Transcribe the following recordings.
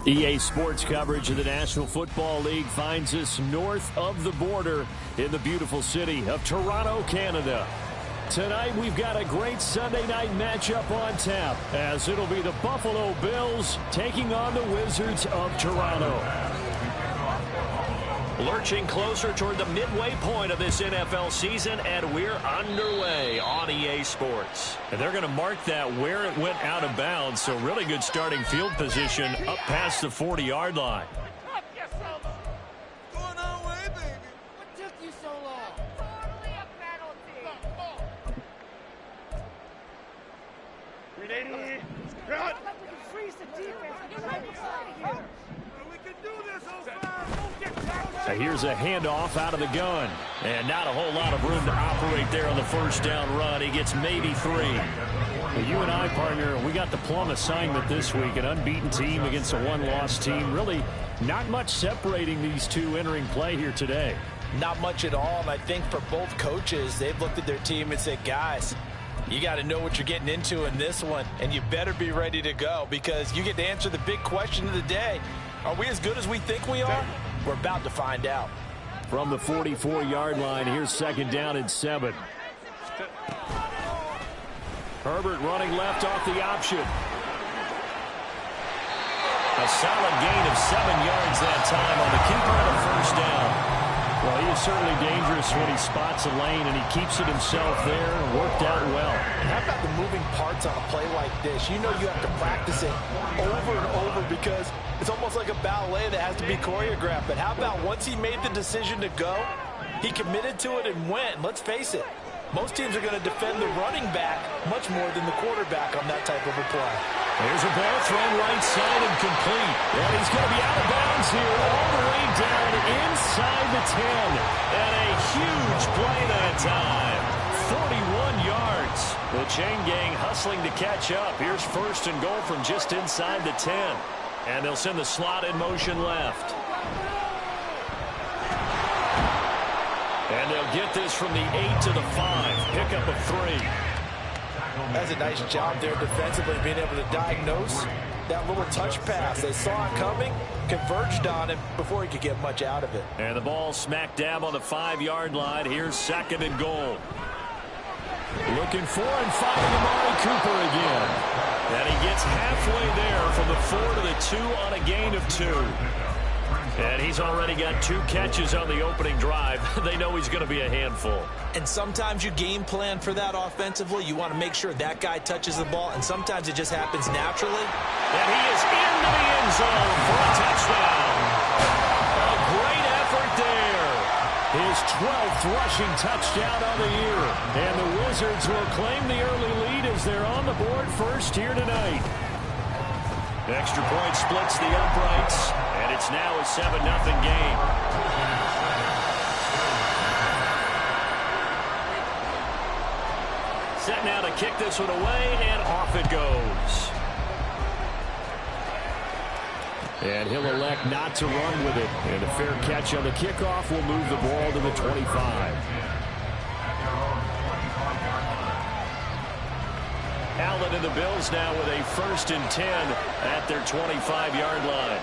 EA Sports coverage of the National Football League finds us north of the border in the beautiful city of Toronto, Canada. Tonight we've got a great Sunday night matchup on tap, as it'll be the Buffalo Bills taking on the Wizards of Toronto. Lurching closer toward the midway point of this NFL season, and we're underway on EA Sports. And they're going to mark that where it went out of bounds, so really good starting field position up past the 40-yard line. Going our way, baby. What took you so long? Totally a penalty. Run. We can freeze the defense. Get right beside here. We can do this, So here's a handoff out of the gun. And not a whole lot of room to operate there on the first down run. He gets maybe 3. Well, you and I, partner, we got the plum assignment this week. An unbeaten team against a one-loss team. Really not much separating these two entering play here today. Not much at all. And I think for both coaches, they've looked at their team and said, guys, you got to know what you're getting into in this one. And you better be ready to go, because you get to answer the big question of the day. Are we as good as we think we are? We're about to find out. From the 44-yard line, here's second down and 7. Herbert running left off the option. A solid gain of 7 yards that time on the keeper and a first down. Well, he is certainly dangerous when he spots a lane, and he keeps it himself there. Worked out well. And how about the moving parts on a play like this? You know you have to practice it over and over, because it's almost like a ballet that has to be choreographed. But how about once he made the decision to go, he committed to it and went. Let's face it, most teams are going to defend the running back much more than the quarterback on that type of a play. There's a ball thrown right side and complete. And he's going to be out of bounds here all the way down inside the 10. And a huge play that time. 41 yards. The chain gang hustling to catch up. Here's first and goal from just inside the 10. And they'll send the slot in motion left. And they'll get this from the 8 to the 5. Pickup of 3. That's a nice job there defensively, being able to diagnose that little touch pass. They saw it coming, converged on him before he could get much out of it. And the ball smack dab on the 5-yard line. Here's second and goal. Looking for and finding Amari Cooper again. And he gets halfway there from the 4 to the 2 on a gain of 2. And he's already got 2 catches on the opening drive. They know he's going to be a handful. And sometimes you game plan for that offensively. You want to make sure that guy touches the ball, and sometimes it just happens naturally. And he is into the end zone for a touchdown. A great effort there. His 12th rushing touchdown on the year. And the Wizards will claim the early lead as they're on the board first here tonight. Extra point splits the uprights, and it's now a 7-0 game. Set now to kick this one away, and off it goes. And he'll elect not to run with it. And a fair catch on the kickoff will move the ball to the 25. Allen and the Bills now with a 1st and 10 at their 25-yard line.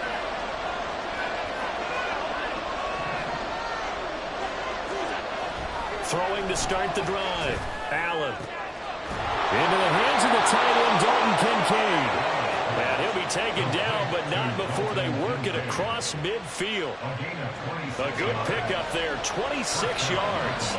Throwing to start the drive. Allen. Into the hands of the tight end, Dalton Kincaid. And he'll be taken down, but not before they work it across midfield. A good pickup there, 26 yards.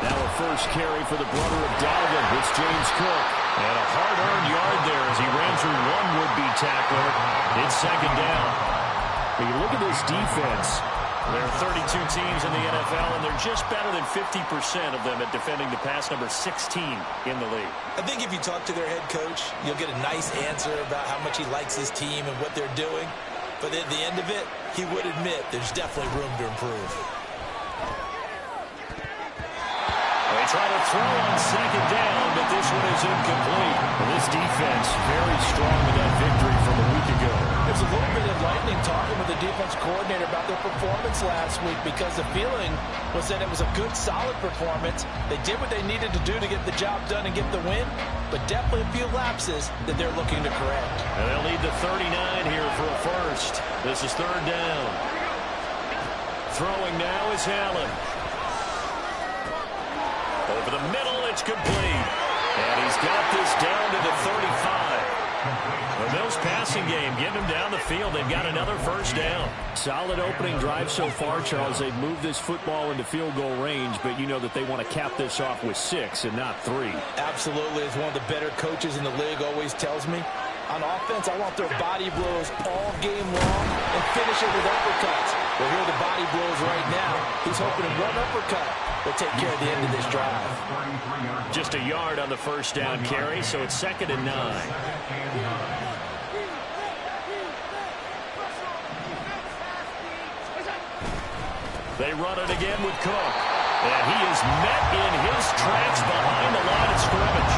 Now a first carry for the brother of Dalvin. It's James Cook. And a hard-earned yard there as he ran through one would-be tackler. It's second down. But you look at this defense. There are 32 teams in the NFL, and they're just better than 50% of them at defending the pass, number 16 in the league. I think if you talk to their head coach, you'll get a nice answer about how much he likes his team and what they're doing. But at the end of it, he would admit there's definitely room to improve. They try to throw on second down, but this one is incomplete. Well, this defense very strong with that victory from a week ago. There's a little bit of lightning talking with the defense coordinator about about their performance last week because the feeling was that it was a good, solid performance. They did what they needed to do to get the job done and get the win, but definitely a few lapses that they're looking to correct. And they'll need the 39 here for a first. This is third down. Throwing now is Allen. Over the middle, it's complete. And he's got this down to the 35. The Bills passing game, getting them down the field. They've got another first down. Solid opening drive so far, Charles. They've moved this football into field goal range, but you know that they want to cap this off with 6 and not 3. Absolutely. As one of the better coaches in the league always tells me, on offense, I want their body blows all game long and finish it with uppercuts. Well, here are the body blows right now. He's hoping one uppercut will take care of the end of this drive. Just a yard on the first down carry, so it's 2nd and 9. They run it again with Cook. And he is met in his tracks behind the line of scrimmage.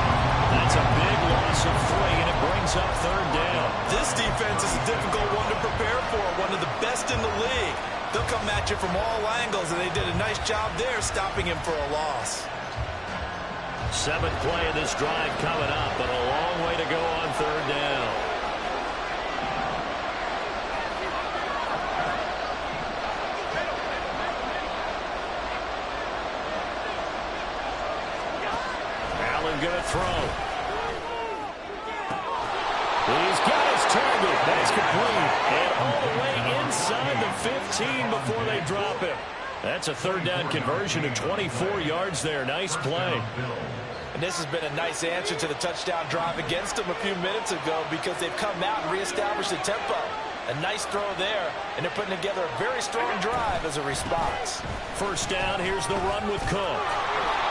That's a big loss of 3, and it brings up third down. This defense is a difficult one to prepare for, one of the best in the league. They'll come at you from all angles, and they did a nice job there stopping him for a loss. 7th play of this drive coming up, but a long way to go on third down. Allen going to throw. He's got his target. That's complete. And all the way inside the 15 before they drop him. That's a third down conversion of 24 yards there. Nice play. And this has been a nice answer to the touchdown drive against them a few minutes ago because they've come out and reestablished the tempo. A nice throw there, and they're putting together a very strong drive as a response. First down, here's the run with Cook.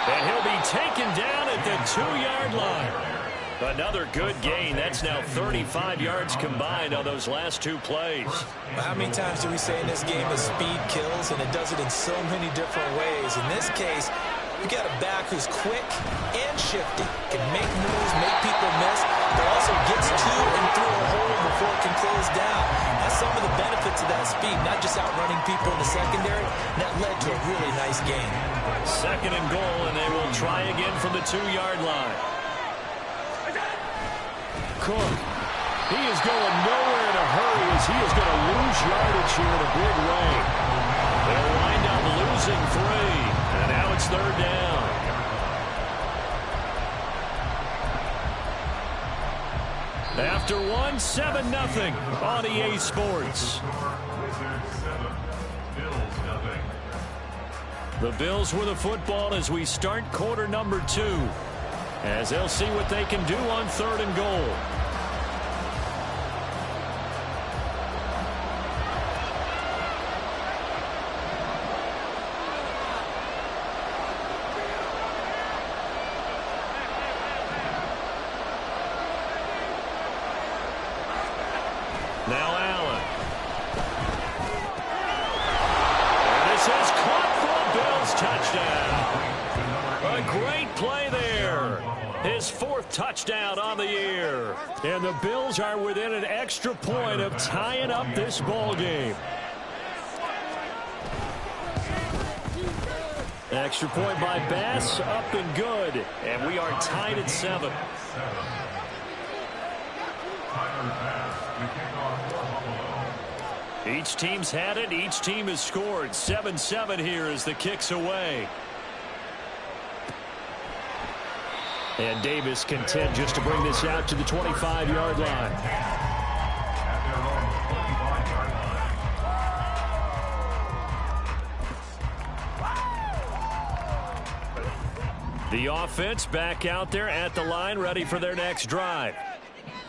And he'll be taken down at the 2-yard line. Another good gain. That's now 35 yards combined on those last 2 plays. How many times do we say in this game that speed kills, and it does it in so many different ways? In this case, you got a back who's quick and shifty, can make moves, make people miss, but also gets to and through a hole before it can close down. That's some of the benefits of that speed, not just outrunning people in the secondary. That led to a really nice game. 2nd and goal, and they will try again from the 2-yard line. Cook. He is going nowhere in a hurry as he is going to lose yardage here in a big way. They'll wind up losing 3. And now it's third down. After 1, 7-0 on EA Sports. The Bills with the football as we start quarter number 2. As they'll see what they can do on 3rd and goal. Now Allen. And this is caught for a Bills touchdown. A great play there. His 4th touchdown on the year. And the Bills are within an extra point of tying up this ball game. Extra point by Bass, up and good. And we are tied at 7. Each team's had it. Each team has scored. 7-7 here as the kick's away. And Davis content just to bring this out to the 25-yard line. The offense back out there at the line, ready for their next drive.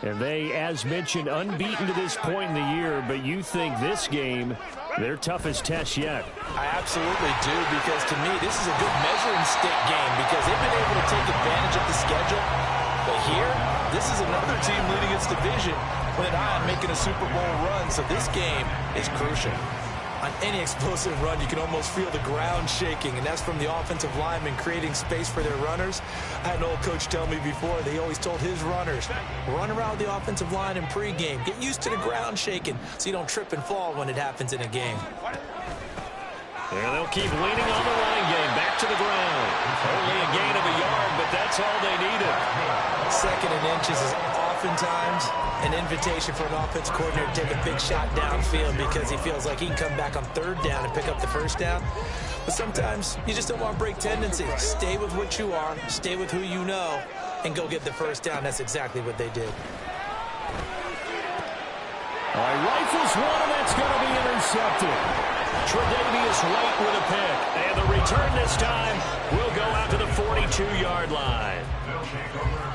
And they, as mentioned, unbeaten to this point in the year, but you think this game, their toughest test yet. I absolutely do, because to me, this is a good measuring stick game because they've been able to take advantage of the schedule. But here, this is another team leading its division with an eye on making a Super Bowl run, so this game is crucial. On any explosive run, you can almost feel the ground shaking, and that's from the offensive linemen creating space for their runners. I had an old coach tell me before, they always told his runners, run around the offensive line in pregame. Get used to the ground shaking so you don't trip and fall when it happens in a game. And they'll keep leaning on the running game. Back to the ground. Only a gain of a yard, but that's all they needed. 2nd and inches is oftentimes an invitation for an offense coordinator to take a big shot downfield because he feels like he can come back on 3rd down and pick up the 1st down. But sometimes you just don't want to break tendencies. Stay with what you are, stay with who you know, and go get the 1st down. That's exactly what they did. All right, rifles one, and that's going to be intercepted. Tre'Davious White with a pick. And the return this time will go out to the 42-yard line.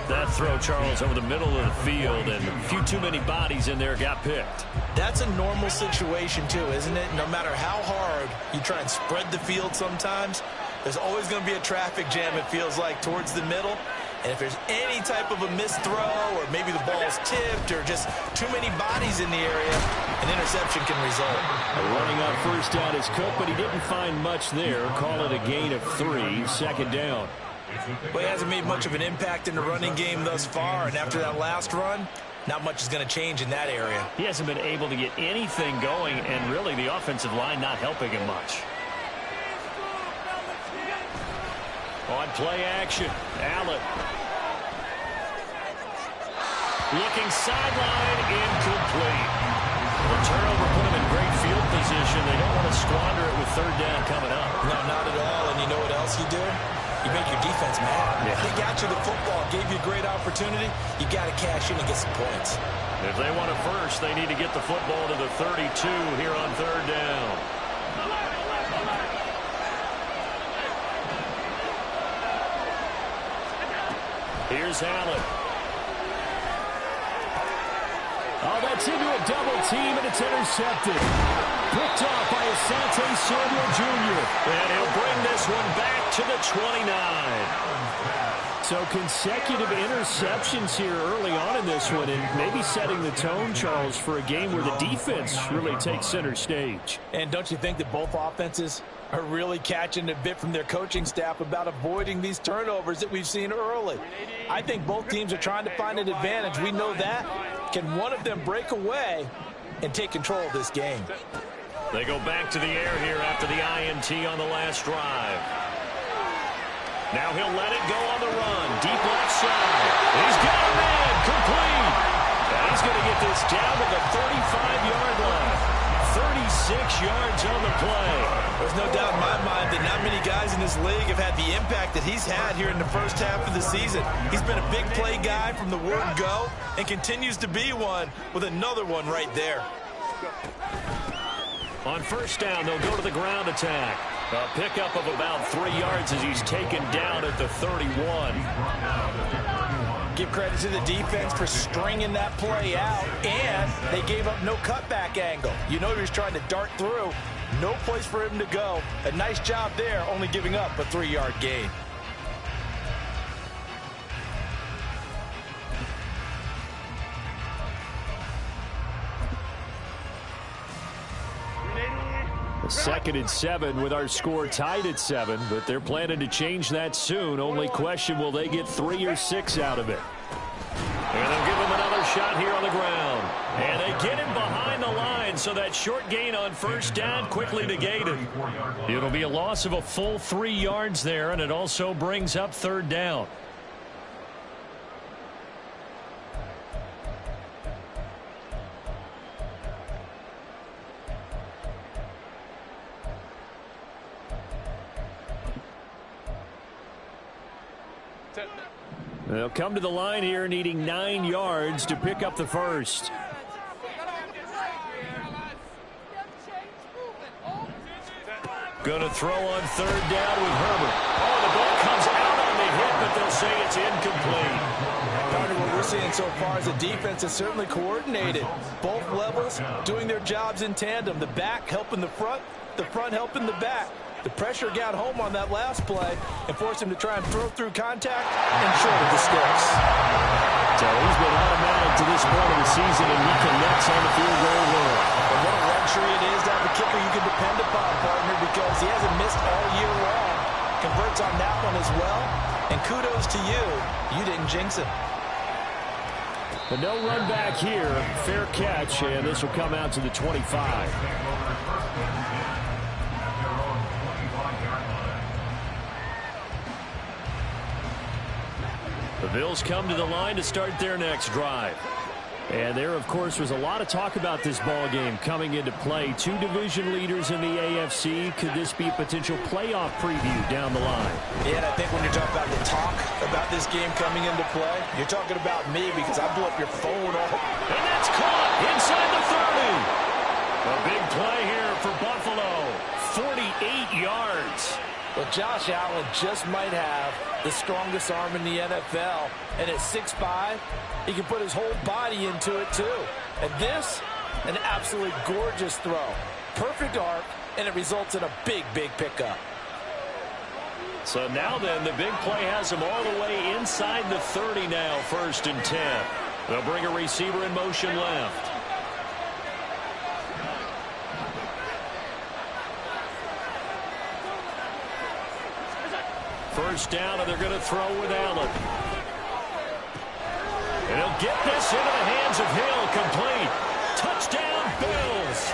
That throw, Charles, over the middle of the field, and a few too many bodies in there got picked. That's a normal situation, too, isn't it? No matter how hard you try and spread the field sometimes, there's always going to be a traffic jam, it feels like, towards the middle. And if there's any type of a missed throw or maybe the ball's tipped or just too many bodies in the area, an interception can result. Running on 1st down is Cook, but he didn't find much there. Call it a gain of 3, 2nd down. Well, he hasn't made much of an impact in the running game thus far, and after that last run, not much is going to change in that area. He hasn't been able to get anything going, and really the offensive line not helping him much. On play action, Allen. Looking sideline, incomplete. The turnover put him in great field position. They don't want to squander it with 3rd down coming up. No, not at all. And you know what else you do? You make your defense mad. Yeah. They got you the football, gave you a great opportunity. You got to cash in and get some points. If they want it first, they need to get the football to the 32 here on 3rd down. Here's Allen. Oh, that's into a double team, and it's intercepted. Picked off by Asante Samuel Jr. And he'll bring this one back to the 29. So consecutive interceptions here early on in this one, and maybe setting the tone, Charles, for a game where the defense really takes center stage. And don't you think that both offenses are really catching a bit from their coaching staff about avoiding these turnovers that we've seen early? I think both teams are trying to find an advantage. We know that. Can one of them break away and take control of this game? They go back to the air here after the INT on the last drive. Now he'll let it go on the run. Deep left side. He's got a man. Complete. And he's going to get this down to the 35-yard line. 36 yards on the play. There's no doubt in my mind that not many guys in this league have had the impact that he's had here in the 1st half of the season. He's been a big play guy from the word go and continues to be one with another one right there. On 1st down, they'll go to the ground attack. A pickup of about 3 yards as he's taken down at the 31. Give credit to the defense for stringing that play out, and they gave up no cutback angle. You know he was trying to dart through. No place for him to go. A nice job there, only giving up a 3-yard gain. A 2nd and 7 with our score tied at 7, but they're planning to change that soon. Only question, will they get 3 or 6 out of it? And they'll give him another shot here on the ground. And they get him behind the line, so that short gain on 1st down quickly negated. It'll be a loss of a full 3 yards there, and it also brings up 3rd down. They'll come to the line here needing 9 yards to pick up the first. Going to throw on 3rd down with Herbert. Oh, the ball comes out on the hit, but they'll say it's incomplete. Partner, what we're seeing so far is the defense is certainly coordinated. Both levels doing their jobs in tandem. The back helping the front helping the back. The pressure got home on that last play and forced him to try and throw through contact and short of the sticks. So he's been automatic to this point of the season, and he connects on the field goal line. And what a luxury it is to have a kicker you can depend best all year long. Converts on that one as well. And kudos to you. You didn't jinx it. But no run back here. Fair catch, and this will come out to the 25. The Bills come to the line to start their next drive. And there, of course, was a lot of talk about this ball game coming into play. Two division leaders in the AFC. Could this be a potential playoff preview down the line? Yeah, and I think when you're talking about the talk about this game coming into play, you're talking about me because I blew up your phone. And that's caught inside the 30. A big play here for Buffalo. 48 yards. Well, Josh Allen just might have the strongest arm in the NFL. And at 6'5", he can put his whole body into it, too. And this, an absolutely gorgeous throw. Perfect arc, and it results in a big, big pickup. So now then, the big play has him all the way inside the 30 now, 1st and 10. They'll bring a receiver in motion left. First down, and they're going to throw with Allen. And he'll get this into the hands of Hill, complete. Touchdown, Bills.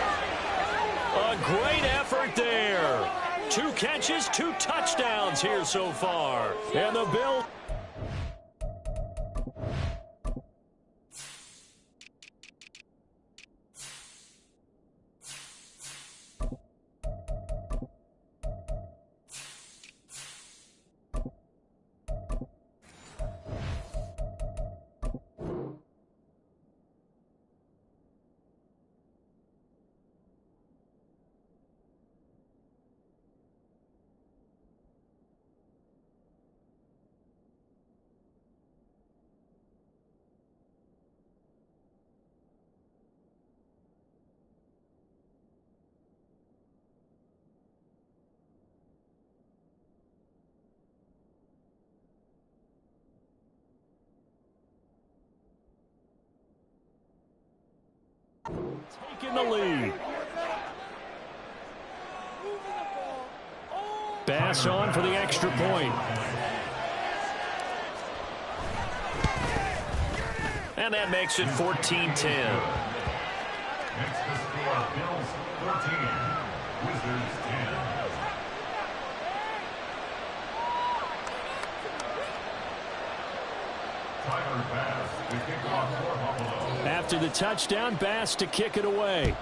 A great effort there. 2 catches, 2 touchdowns here so far. And the Bills. Taking the lead. Bass on for the extra point. And that makes it 14-10. Next to score, Bills 14, Wizards 10. Tyler Bass to kick off for Buffalo. After the touchdown, Bass to kick it away.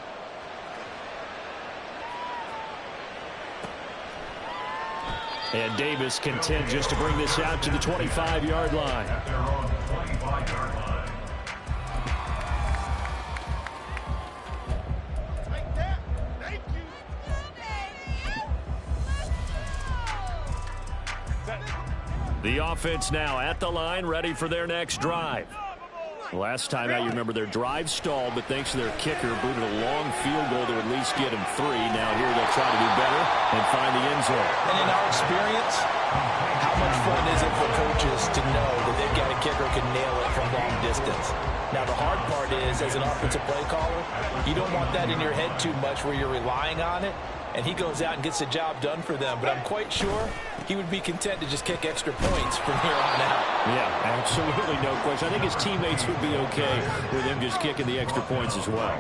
And Davis content just to bring this out to the 25-yard line. At their own 25-yard line. Like that. Thank you. The offense now at the line, ready for their next drive. Last time out, you remember their drive stalled, but thanks to their kicker, booted a long field goal to at least get him 3. Now here they'll try to do better and find the end zone. And in our experience, how much fun is it for coaches to know that they've got a kicker who can nail it from long distance? Now, the hard part is, as an offensive play caller, you don't want that in your head too much where you're relying on it, and he goes out and gets the job done for them. But I'm quite sure he would be content to just kick extra points from here on out. Yeah, absolutely no question. I think his teammates would be okay with him just kicking the extra points as well.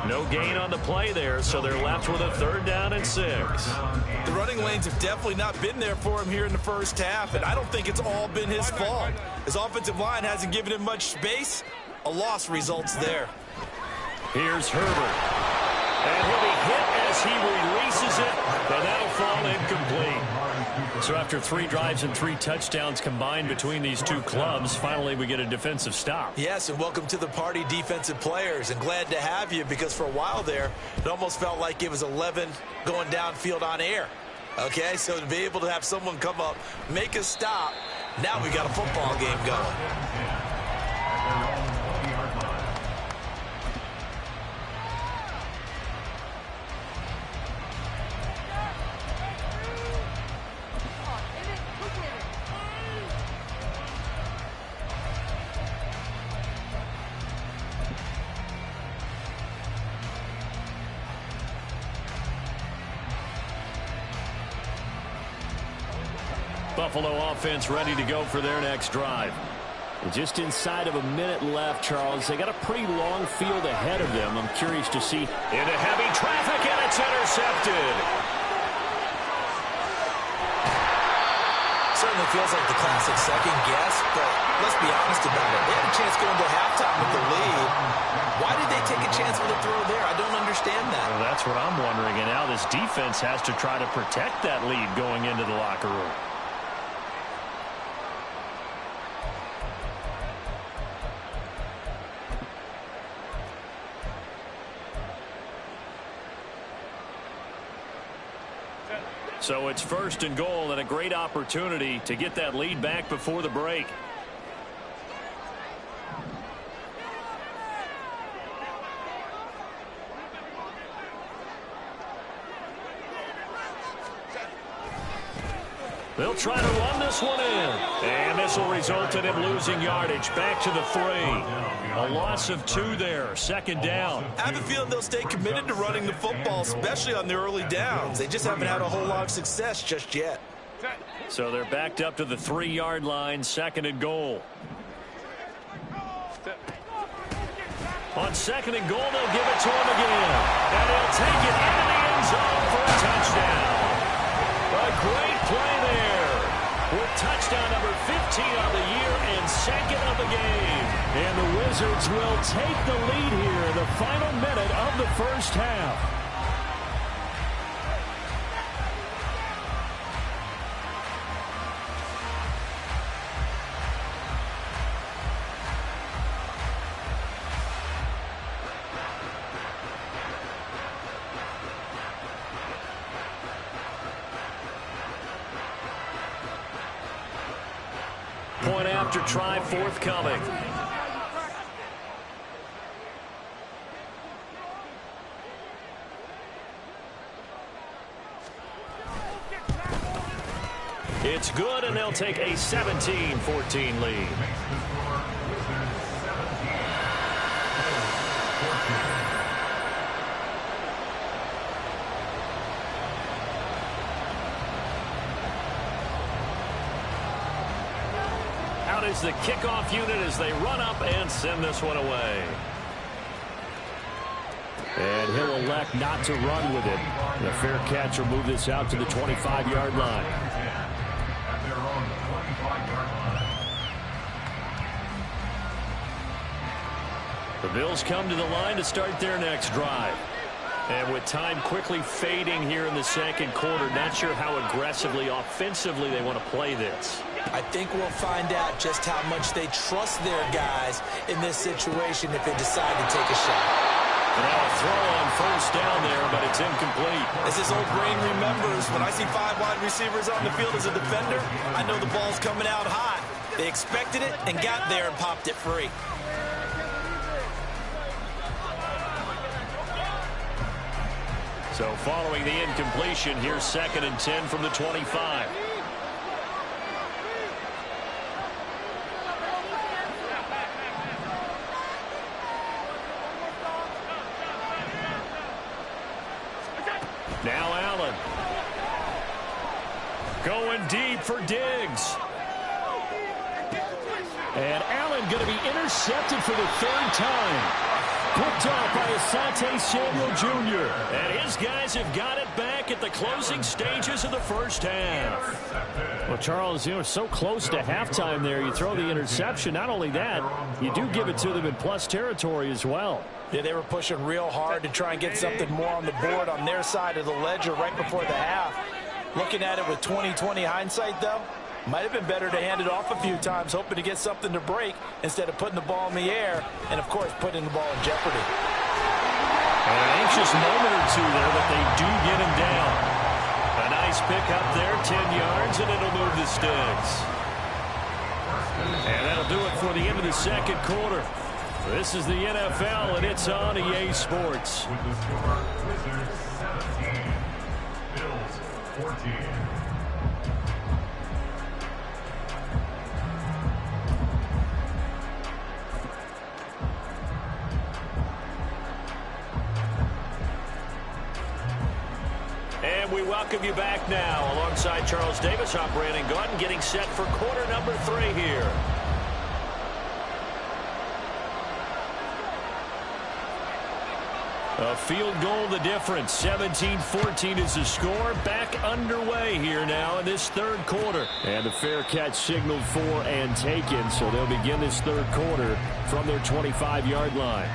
No gain on the play there, so they're left with a 3rd down and 6. The running lanes have definitely not been there for him here in the first half, and I don't think it's all been his fault. His offensive line hasn't given him much space. A loss results there. Here's Herbert. And he'll be hit as he releases it, and that'll fall incomplete. So after 3 drives and 3 touchdowns combined between these two clubs, finally we get a defensive stop. Yes, and welcome to the party, defensive players, and glad to have you, because for a while there, it almost felt like it was 11 going downfield on air. Okay, so to be able to have someone come up, make a stop, now we got a football game going. Buffalo offense ready to go for their next drive. Just inside of a minute left, Charles. They got a pretty long field ahead of them. I'm curious to see. Into heavy traffic, and it's intercepted. Certainly feels like the classic second guess, but let's be honest about it. They had a chance going to halftime with the lead. Why did they take a chance with a throw there? I don't understand that. Well, that's what I'm wondering. And now this defense has to try to protect that lead going into the locker room. So it's first and goal, and a great opportunity to get that lead back before the break. They'll try to run this one in. And this will result in him losing yardage. Back to the 3. A loss of 2 there. Second down. I have a feeling they'll stay committed to running the football, especially on the early downs. They just haven't had a whole lot of success just yet. So they're backed up to the 3-yard line. Second and goal. On second and goal, they'll give it to him again. And he'll take it into the end zone for a touchdown. A great play there with touchdown number 15 on the year and second of the game. And the Wizards will take the lead here in the final minute of the first half. Point after try forthcoming. It's good, and they'll take a 17-14 lead. Out is the kickoff unit as they run up and send this one away. And he'll elect not to run with it. The fair catch will move this out to the 25-yard line. At their own 25-yard line. The Bills come to the line to start their next drive. And with time quickly fading here in the second quarter, not sure how aggressively, offensively they want to play this. I think we'll find out just how much they trust their guys in this situation if they decide to take a shot. And now a throw on first down there, but it's incomplete. As his old brain remembers, when I see 5 wide receivers on the field as a defender, I know the ball's coming out hot. They expected it and got there and popped it free. So following the incompletion, here's second and 10 from the 25. Now Allen. Going deep for Diggs. And Allen going to be intercepted for the 3rd time. Picked off by Asante Samuel Jr. And his guys have got it back at the closing stages of the first half. Well, Charles, so close to halftime there. You throw the interception. Not only that, you do give it to them in plus territory as well. Yeah, they were pushing real hard to try and get something more on the board on their side of the ledger right before the half. Looking at it with 20/20 hindsight, though, might have been better to hand it off a few times, hoping to get something to break instead of putting the ball in the air and, of course, putting the ball in jeopardy. An anxious moment or two there, but they do get him down. A nice pick up there, 10 yards, and it'll move the sticks. And that'll do it for the end of the second quarter. This is the NFL, and it's on EA Sports. With the score, Wizards 17, Bills 14. And we welcome you back now. Alongside Charles Davis, I'm Brandon Gaudin, getting set for quarter number 3 here. A field goal the difference. 17-14 is the score. Back underway here now in this third quarter. And the fair catch signaled for and taken, so they'll begin this third quarter from their 25-yard line.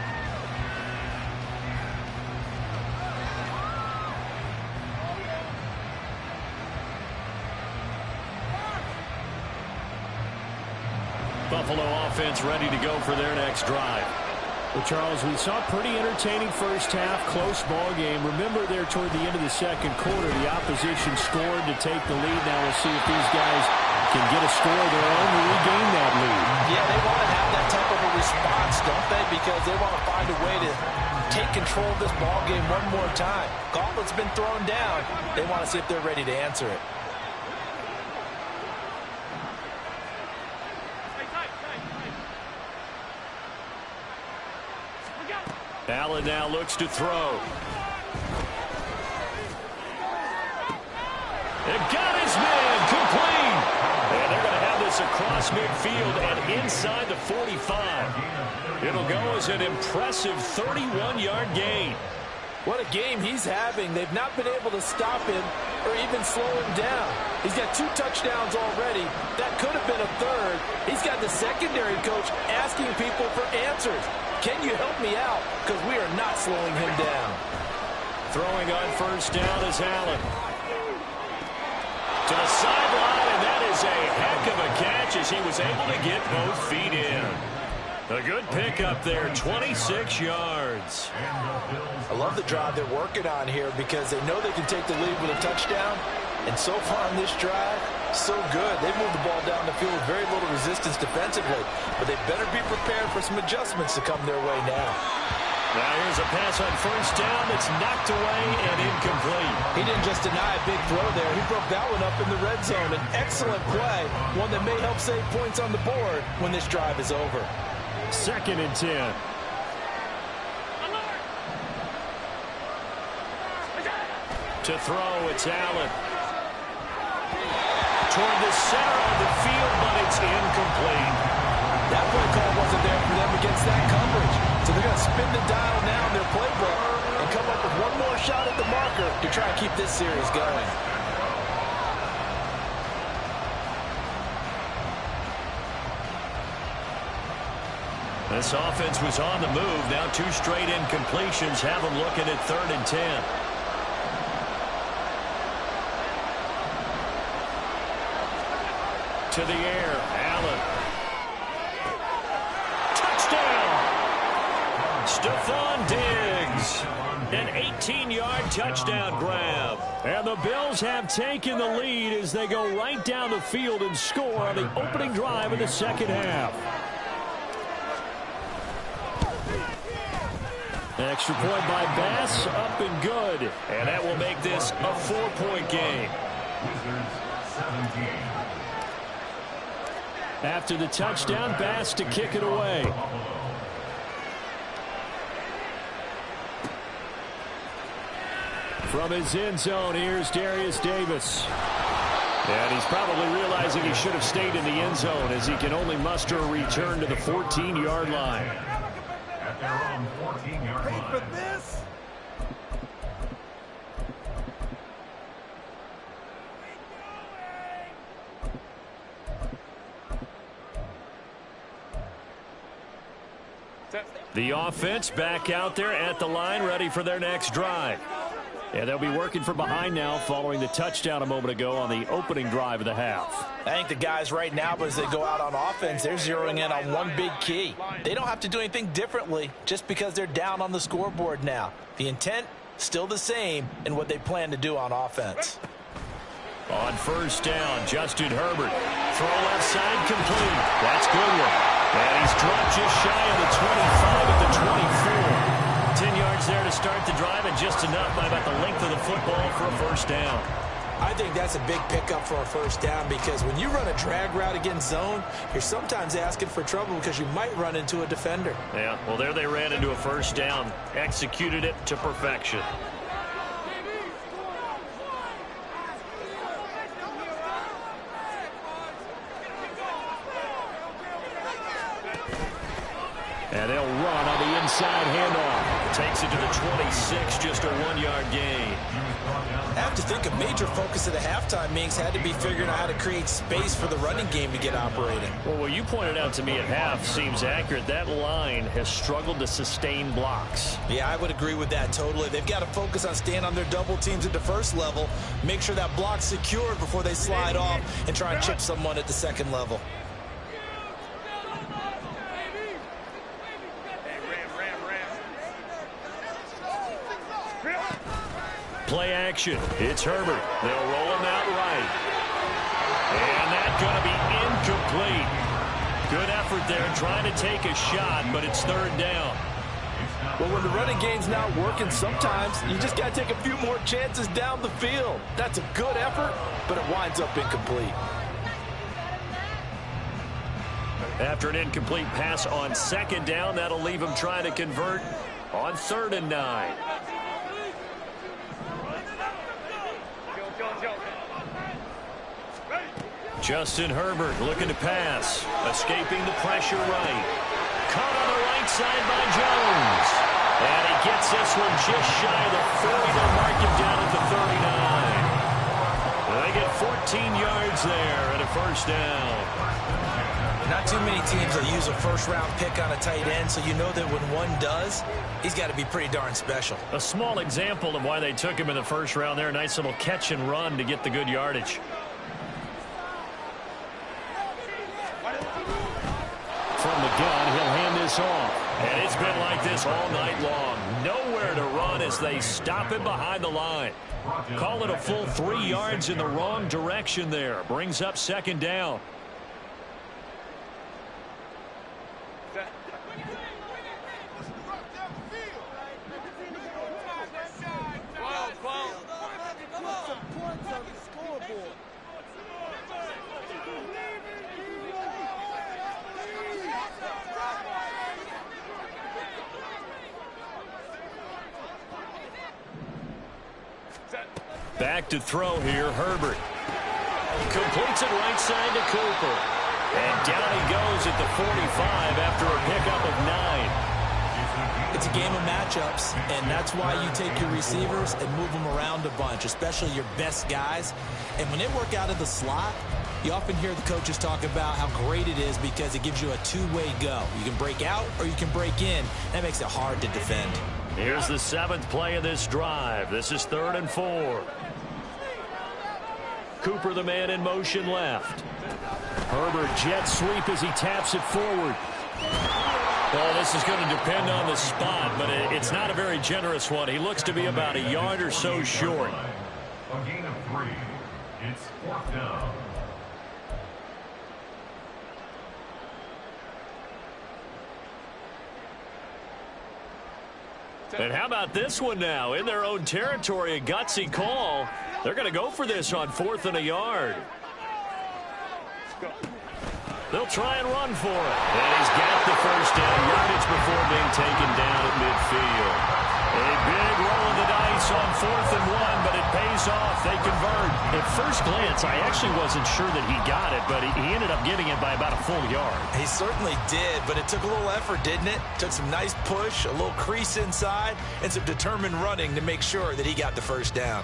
Buffalo offense ready to go for their next drive. Well, Charles, we saw a pretty entertaining first half, close ball game. Remember there toward the end of the second quarter, the opposition scored to take the lead. Now we'll see if these guys can get a score of their own to regain that lead. Yeah, they want to have that type of a response, don't they? Because they want to find a way to take control of this ball game one more time. Gauntlet's been thrown down. They want to see if they're ready to answer it. Allen now looks to throw. It got his man complete. And they're going to have this across midfield and inside the 45. It'll go as an impressive 31-yard gain. What a game he's having. They've not been able to stop him or even slow him down. He's got 2 touchdowns already. That could have been a third. He's got the secondary coach asking people for answers. Can you help me out? Because we are not slowing him down. Throwing on first down is Allen. To the sideline, and that is a heck of a catch as he was able to get both feet in. A good pickup there, 26 yards. I love the drive they're working on here because they know they can take the lead with a touchdown. And so far in this drive, so good. They've moved the ball down the field with very little resistance defensively. But they better be prepared for some adjustments to come their way now. Now here's a pass on first down that's knocked away and incomplete. He didn't just deny a big throw there. He broke that one up in the red zone. An excellent play, one that may help save points on the board when this drive is over. 2nd and 10. To throw, it's Allen. Toward the center of the field, but it's incomplete. That play call wasn't there for them against that coverage. So they're going to spin the dial now in their playbook and come up with one more shot at the marker to try and keep this series going. This offense was on the move. Now 2 straight incompletions have them looking at 3rd and 10. To the air, Allen. Touchdown! Stephon Diggs. An 18-yard touchdown grab. And the Bills have taken the lead as they go right down the field and score on the opening drive of the second half. Extra point by Bass, up and good. And that will make this a 4-point game. Wizards 17. After the touchdown, Bass to kick it away. From his end zone, here's Darius Davis. And he's probably realizing he should have stayed in the end zone as he can only muster a return to the 14-yard line. At their own 14-yard line. For this? The offense back out there at the line, ready for their next drive. And they'll be working from behind now following the touchdown a moment ago on the opening drive of the half. I think the guys right now, as they go out on offense, they're zeroing in on one big key. They don't have to do anything differently just because they're down on the scoreboard now. The intent, still the same in what they plan to do on offense. On first down, Justin Herbert. Throw left side complete. That's Goodwin. And he's dropped just shy of the 25 at the 24. 10 yards there to start the drive, and just enough by about the length of the football for a first down. I think that's a big pickup for a first down because when you run a drag route against zone, you're sometimes asking for trouble because you might run into a defender. Yeah, well, there they ran into a first down. Executed it to perfection. And they'll run on the inside handoff. Takes it to the 26, just a 1-yard gain. I have to think a major focus of the halftime meetings had to be figuring out how to create space for the running game to get operating. Well, what you pointed out to me at half seems accurate. That line has struggled to sustain blocks. Yeah, I would agree with that totally. They've got to focus on staying on their double teams at the first level, make sure that block's secured before they slide off and try and chip someone at the second level. Play action. It's Herbert. They'll roll him out right. And that's going to be incomplete. Good effort there trying to take a shot, but it's third down. Well, when the running game's not working, sometimes you just got to take a few more chances down the field. That's a good effort, but it winds up incomplete. After an incomplete pass on second down, that'll leave him trying to convert on 3rd and 9. Justin Herbert looking to pass. Escaping the pressure right. Caught on the right side by Jones. And he gets this one just shy of the 40. They'll mark him down at the 39. They get 14 yards there and a first down. Not too many teams will use a first-round pick on a tight end, so you know that when one does, he's got to be pretty darn special. A small example of why they took him in the first round there. Nice little catch and run to get the good yardage. From the gun, he'll hand this off. And it's been like this all night long. Nowhere to run as they stop him behind the line. Call it a full 3 yards in the wrong direction there. Brings up second down. Back to throw here, Herbert. Completes it right side to Cooper. And down he goes at the 45 after a pickup of 9. It's a game of matchups, and that's why you take your receivers and move them around a bunch, especially your best guys. And when they work out of the slot, you often hear the coaches talk about how great it is because it gives you a two-way go. You can break out or you can break in. That makes it hard to defend. Here's the 7th play of this drive. This is 3rd and 4. Cooper, the man in motion left. Herbert jet sweep as he taps it forward. Well, this is going to depend on the spot, but it's not a very generous one. He looks to be about a yard or so short. A gain of 3. It's 4th down. And how about this one now? In their own territory, a gutsy call. They're going to go for this on 4th and a yard. They'll try and run for it. And he's got the first down. Yardage before being taken down at midfield. A big roll of the dice on 4th and 1, but it pays off. They convert. At first glance, I actually wasn't sure that he got it, but he ended up getting it by about a full yard. He certainly did, but it took a little effort, didn't it? Took some nice push, a little crease inside, and some determined running to make sure that he got the first down.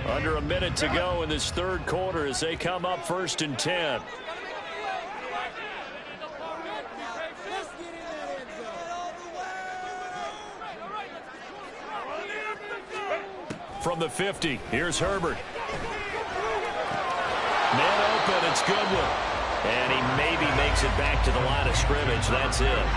Under a minute to go in this 3rd quarter as they come up 1st and 10. From the 50, here's Herbert. Man open, it's Goodwin. And he maybe makes it back to the line of scrimmage. That's it.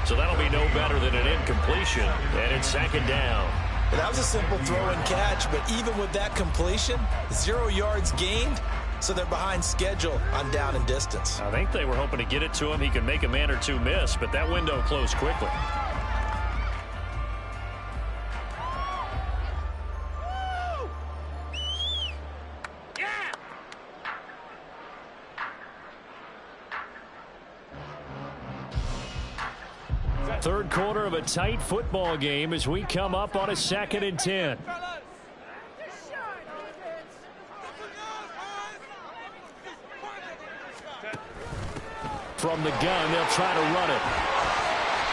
So that'll be no better than an incompletion. And it's 2nd down. Well, that was a simple throw and catch, but even with that completion, 0 yards gained, so they're behind schedule on down and distance. I think they were hoping to get it to him. He could make a man or two miss, but that window closed quickly. Third quarter of a tight football game as we come up on a 2nd and 10. From the gun, they'll try to run it.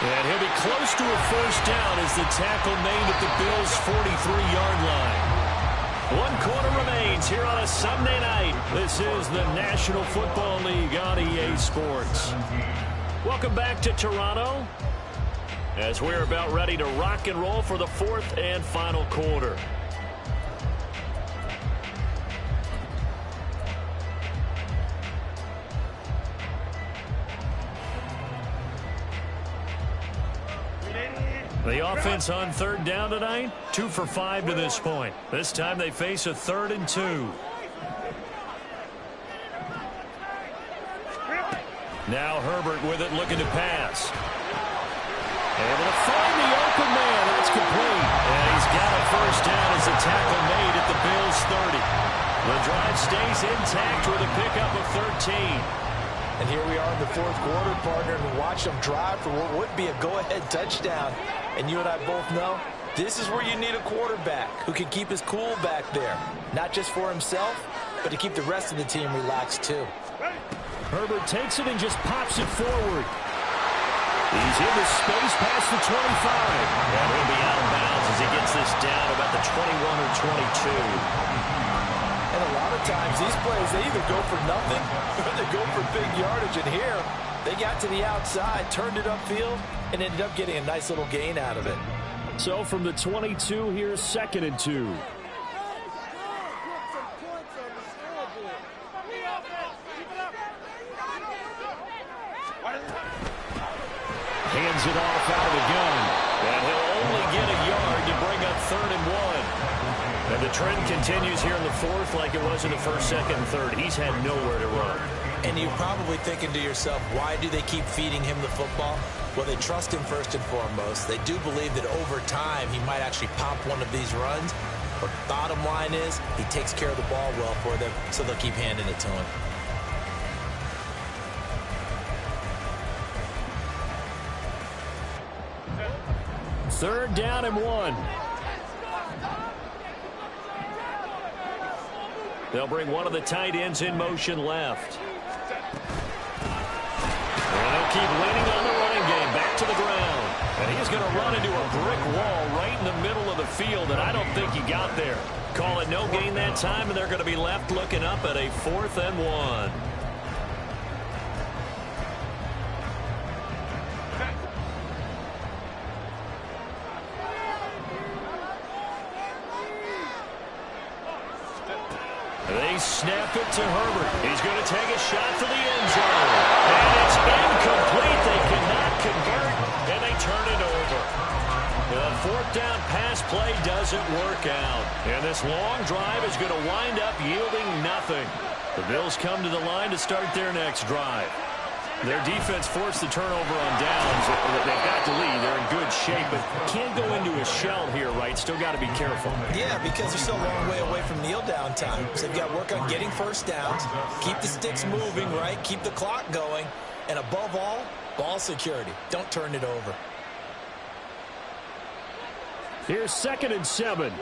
And he'll be close to a first down as the tackle made at the Bills' 43-yard line. 1 quarter remains here on a Sunday night. This is the National Football League on EA Sports. Welcome back to Toronto as we're about ready to rock and roll for the 4th and final quarter. The offense on 3rd down tonight, 2 for 5 to this point. This time they face a 3rd and 2. Now Herbert with it, looking to pass. Able to find the open man. That's complete. And he's got a first down as a tackle made at the Bills' 30. The drive stays intact with a pickup of 13. And here we are in the 4th quarter, partner, and watch them drive for what would be a go-ahead touchdown. And you and I both know this is where you need a quarterback who can keep his cool back there. Not just for himself, but to keep the rest of the team relaxed too. Herbert takes it and just pops it forward. He's in the space past the 25. And he'll be out of bounds as he gets this down about the 21 or 22. And a lot of times these plays, they either go for nothing or they go for big yardage. And here, they got to the outside, turned it upfield, and ended up getting a nice little gain out of it. So from the 22, here's 2nd and 2. Hands it off out of the gun. And he'll only get a yard to bring up 3rd and 1. And the trend continues here in the 4th like it was in the 1st, 2nd, and 3rd. He's had nowhere to run. And you're probably thinking to yourself, why do they keep feeding him the football? Well, they trust him first and foremost. They do believe that over time he might actually pop one of these runs. But bottom line is he takes care of the ball well for them, so they'll keep handing it to him. Third down and 1. They'll bring one of the tight ends in motion left. And they'll keep leaning on the running game back to the ground. And he's going to run into a brick wall right in the middle of the field, and I don't think he got there. Call it no gain that time, and they're going to be left looking up at a 4th and 1. They snap it to Herbert. He's going to take a shot for the end zone. And it's incomplete. They cannot convert, and they turn it over. The 4th down pass play doesn't work out. And this long drive is going to wind up yielding nothing. The Bills come to the line to start their next drive. Their defense forced the turnover on downs. They've got the lead. They're in good shape, but can't go into a shell here, right? Still got to be careful. Yeah, because they're still a long way away from kneel down time. So they've got to work on getting first downs, keep the sticks moving, right? Keep the clock going. And above all, ball security. Don't turn it over. Here's 2nd and 7.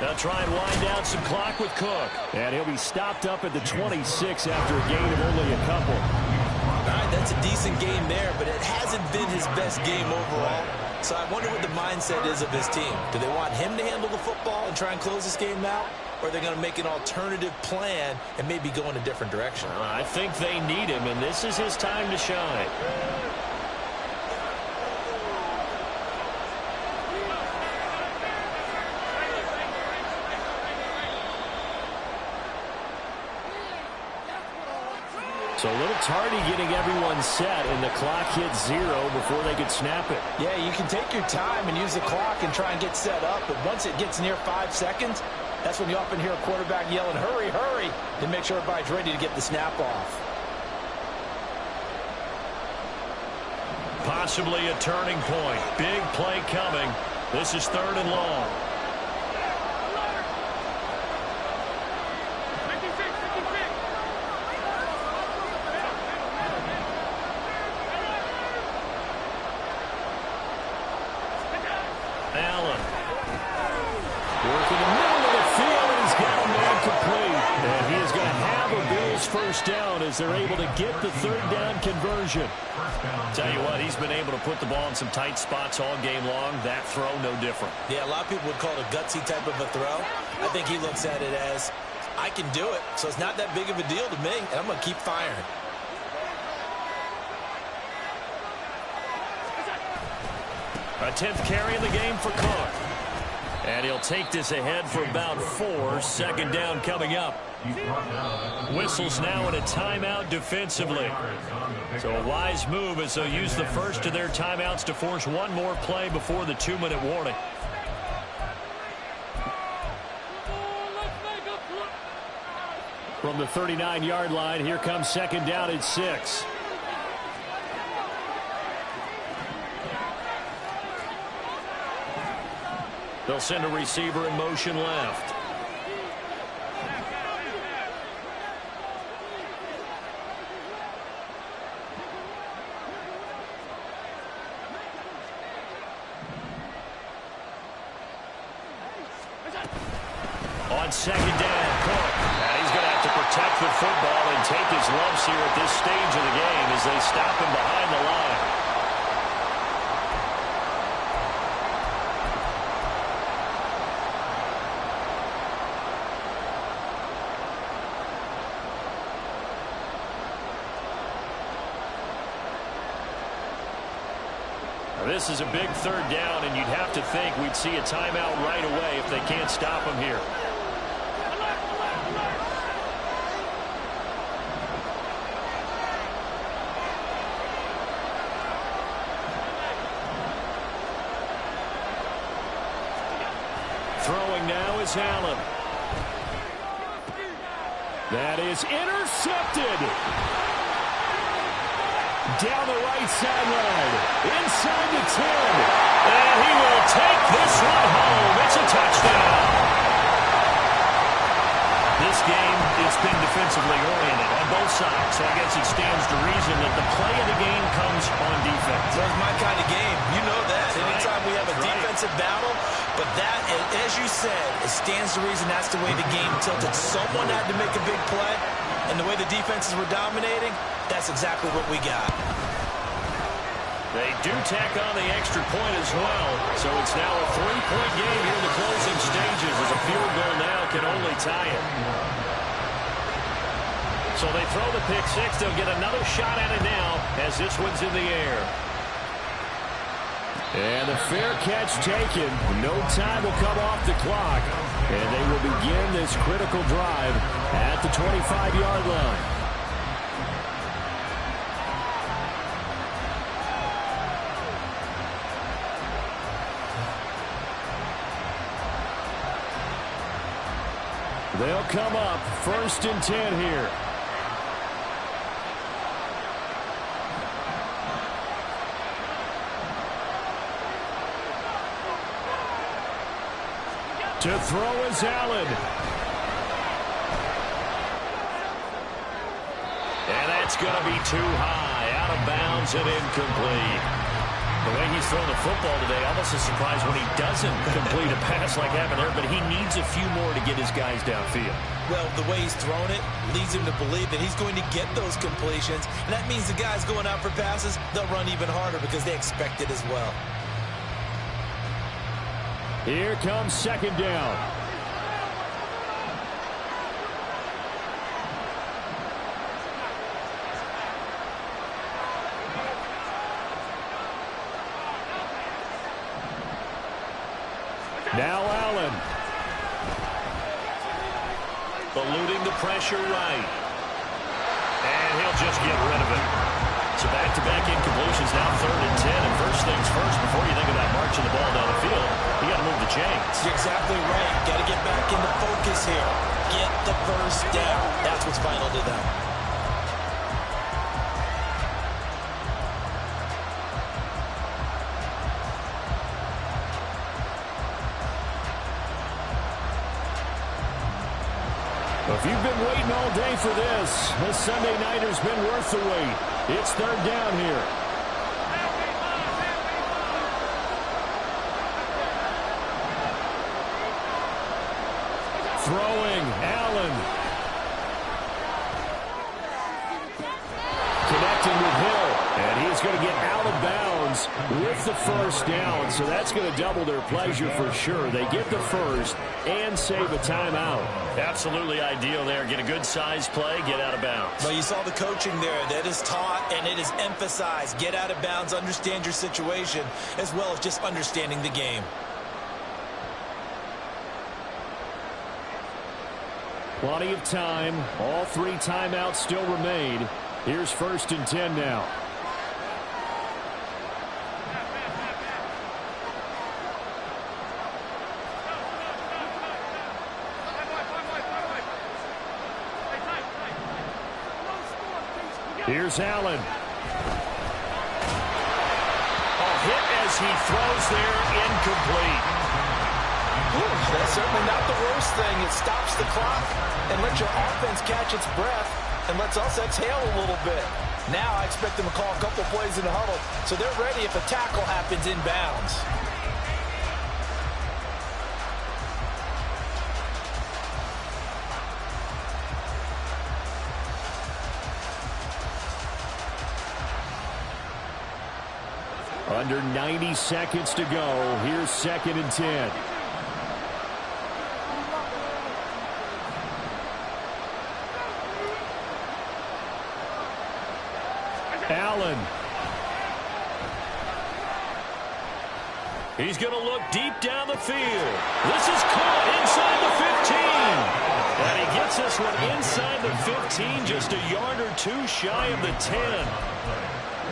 They'll try and wind down some clock with Cook. And he'll be stopped up at the 26 after a gain of only a couple. All right, that's a decent game there, but it hasn't been his best game overall. So I wonder what the mindset is of his team. Do they want him to handle the football and try and close this game out? Or are they going to make an alternative plan and maybe go in a different direction? I think they need him, and this is his time to shine. So a little tardy getting everyone set, and the clock hits 0 before they could snap it. Yeah, you can take your time and use the clock and try and get set up, but once it gets near 5 seconds, that's when you often hear a quarterback yelling, hurry, hurry, to make sure everybody's ready to get the snap off. Possibly a turning point. Big play coming. This is 3rd and long. Allen. Working the middle of the field, and he's got a man first down as they're able to get the third down conversion. Tell you what, he's been able to put the ball in some tight spots all game long. That throw, no different. Yeah, a lot of people would call it a gutsy type of a throw. I think he looks at it as, I can do it, so it's not that big of a deal to me, and I'm going to keep firing. A 10th carry in the game for Carr. And he'll take this ahead for about 4. Second down coming up. Whistles now in a timeout defensively. So a wise move as they'll use the first of their timeouts to force one more play before the 2-minute warning. From the 39-yard line, here comes second down and 6. They'll send a receiver in motion left. On second down, Cook. Now he's going to have to protect the football and take his lumps here at this stage of the game as they stop him behind the line. This is a big third down, and you'd have to think we'd see a timeout right away if they can't stop him here. Throwing now is Allen. That is intercepted. Down the right sideline, inside the 10. And he will take this one home. It's a touchdown. This game, it's been defensively oriented on both sides, so I guess it stands to reason that the play of the game comes on defense. That's my kind of game. You know that. Anytime we have a defensive battle, but that, as you said, it stands to reason that's the way the game tilted. Someone had to make a big play, and the way the defenses were dominating, that's exactly what we got. They do tack on the extra point as well. So it's now a 3-point game here in the closing stages as a field goal now can only tie it. So they throw the pick six. They'll get another shot at it now as this one's in the air. And a fair catch taken. No time will come off the clock. And they will begin this critical drive at the 25-yard line. They'll come up 1st and 10 here. To throw is Allen. And that's going to be too high, out of bounds and incomplete. The way he's thrown the football today, almost a surprise when he doesn't complete a pass like happened there, but he needs a few more to get his guys downfield. Well, the way he's thrown it leads him to believe that he's going to get those completions, and that means the guys going out for passes, they'll run even harder because they expect it as well. Here comes second down. Now Allen. Eluding the pressure right. And he'll just get rid of it. So back-to-back incompletions, now 3rd and 10. And first things first, before you think about marching the ball down the field, you got to move the chains. You're exactly right. Got to get back into focus here. Get the first down. That's what's vital to them. If you've been waiting all day for this Sunday nighter's been worth the wait. It's 3rd down here. Throwing, Allen. connecting with Hill. And he's going to get out of bounds with the first down. So that's going to double their pleasure for sure. They get the first and save a timeout. Absolutely ideal there. Get a good size play, get out of bounds. Well, you saw the coaching there. That is taught and it is emphasized. Get out of bounds, understand your situation, as well as just understanding the game. Plenty of time. All 3 timeouts still remain. Here's 1st and 10 now. Here's Allen. A hit as he throws there, incomplete. That's certainly not the worst thing. It stops the clock and lets your offense catch its breath and lets us exhale a little bit. Now I expect them to call a couple plays in the huddle so they're ready if a tackle happens inbounds. Under 90 seconds to go. Here's 2nd and 10. Allen. He's going to look deep down the field. This is caught inside the 15. And he gets this one inside the 15, just a yard or 2 shy of the 10.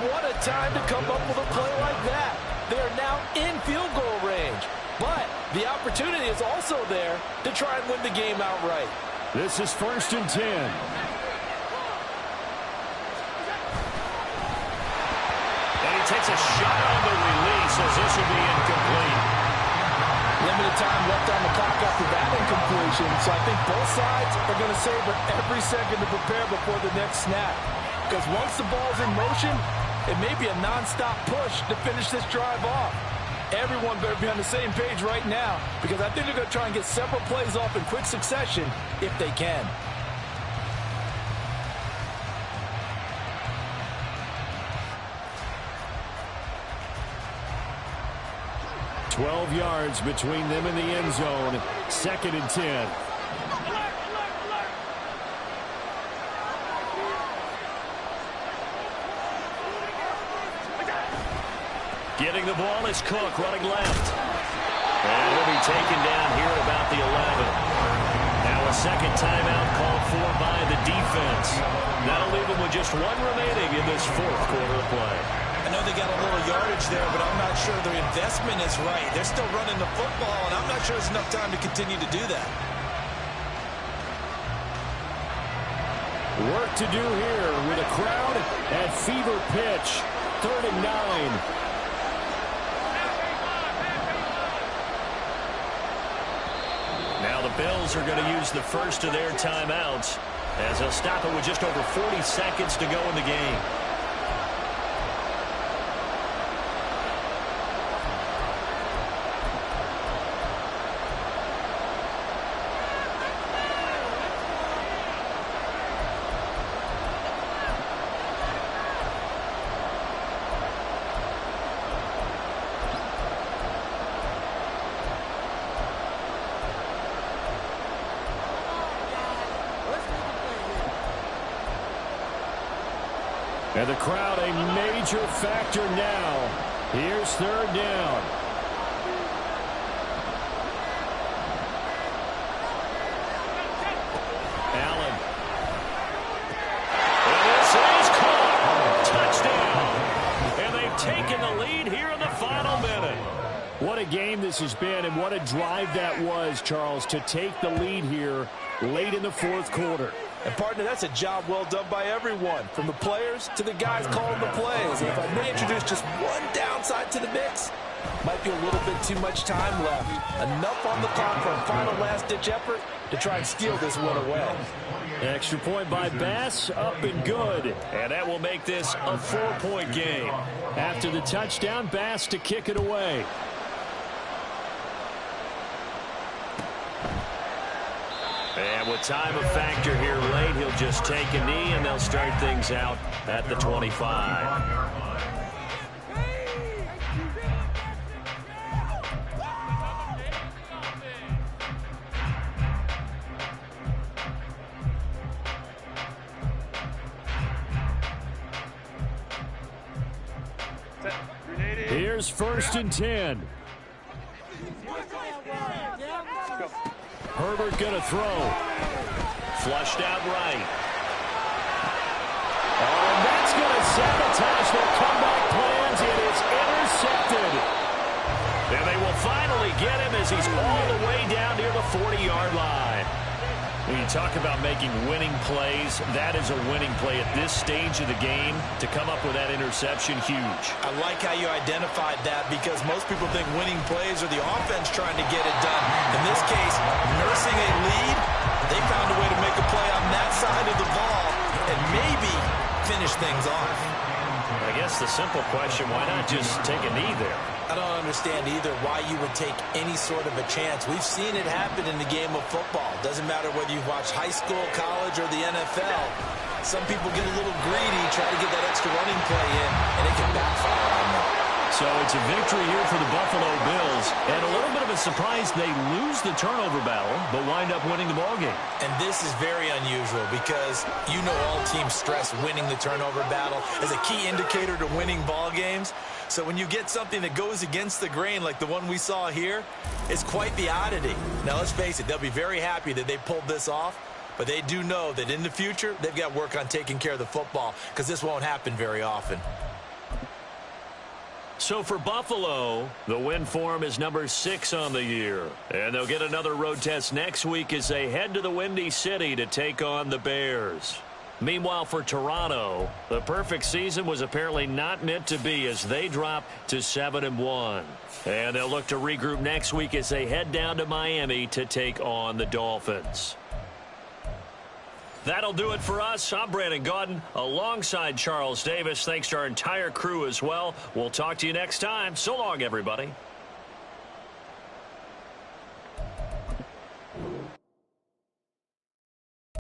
What a time to come up with a play like that. They are now in field goal range. But the opportunity is also there to try and win the game outright. This is 1st and 10. And he takes a shot on the release as this will be incomplete. Limited time left on the clock after that incompletion. So I think both sides are going to savor every second to prepare before the next snap. Because once the ball's in motion, it may be a non-stop push to finish this drive off. Everyone better be on the same page right now because I think they're going to try and get several plays off in quick succession if they can. $12 yards between them and the end zone. 2nd and 10. Getting the ball is Cook running left. And he'll be taken down here at about the 11. Now a second timeout called for by the defense. That'll leave them with just 1 remaining in this 4th quarter of play. I know they got a little yardage there, but I'm not sure their investment is right. They're still running the football, and I'm not sure there's enough time to continue to do that. Work to do here with a crowd at fever pitch. 3rd and 9. Now the Bills are going to use the first of their timeouts as they'll stop it with just over 40 seconds to go in the game. And the crowd a major factor now. Here's 3rd down. Allen. And this is caught. Touchdown. And they've taken the lead here in the final minute. What a game this has been, and what a drive that was, Charles, to take the lead here late in the 4th quarter. And, partner, that's a job well done by everyone, from the players to the guys calling the plays. And if I may introduce just one downside to the mix, might be a little bit too much time left. Enough on the clock for a final last-ditch effort to try and steal this one away. Extra point by Bass, up and good. And that will make this a 4-point game. After the touchdown, Bass to kick it away. And with time a factor here late, he'll just take a knee, and they'll start things out at the 25. Here's 1st and 10. Herbert gonna throw. Flushed out right. Oh, and that's gonna sabotage their comeback plans. It is intercepted. And they will finally get him as he's all the way down near the 40-yard line. When you talk about making winning plays, that is a winning play at this stage of the game. To come up with that interception, huge. I like how you identified that because most people think winning plays are the offense trying to get it done. In this case, nursing a lead, they found a way to make a play on that side of the ball and maybe finish things off. I guess the simple question, why not just take a knee there? I don't understand either why you would take any sort of a chance. We've seen it happen in the game of football. Doesn't matter whether you watch high school, college, or the NFL. Some people get a little greedy, try to get that extra running play in, and it can backfire on them. So it's a victory here for the Buffalo Bills, and a little bit of a surprise they lose the turnover battle, but wind up winning the ballgame. And this is very unusual because you know all teams stress winning the turnover battle as a key indicator to winning ball games. So when you get something that goes against the grain like the one we saw here, it's quite the oddity. Now, let's face it, they'll be very happy that they pulled this off, but they do know that in the future, they've got work on taking care of the football because this won't happen very often. So for Buffalo, the win form is number 6 on the year. And they'll get another road test next week as they head to the Windy City to take on the Bears. Meanwhile, for Toronto, the perfect season was apparently not meant to be as they drop to 7-1. And they'll look to regroup next week as they head down to Miami to take on the Dolphins. That'll do it for us. I'm Brandon Gaudin alongside Charles Davis. Thanks to our entire crew as well. We'll talk to you next time. So long, everybody.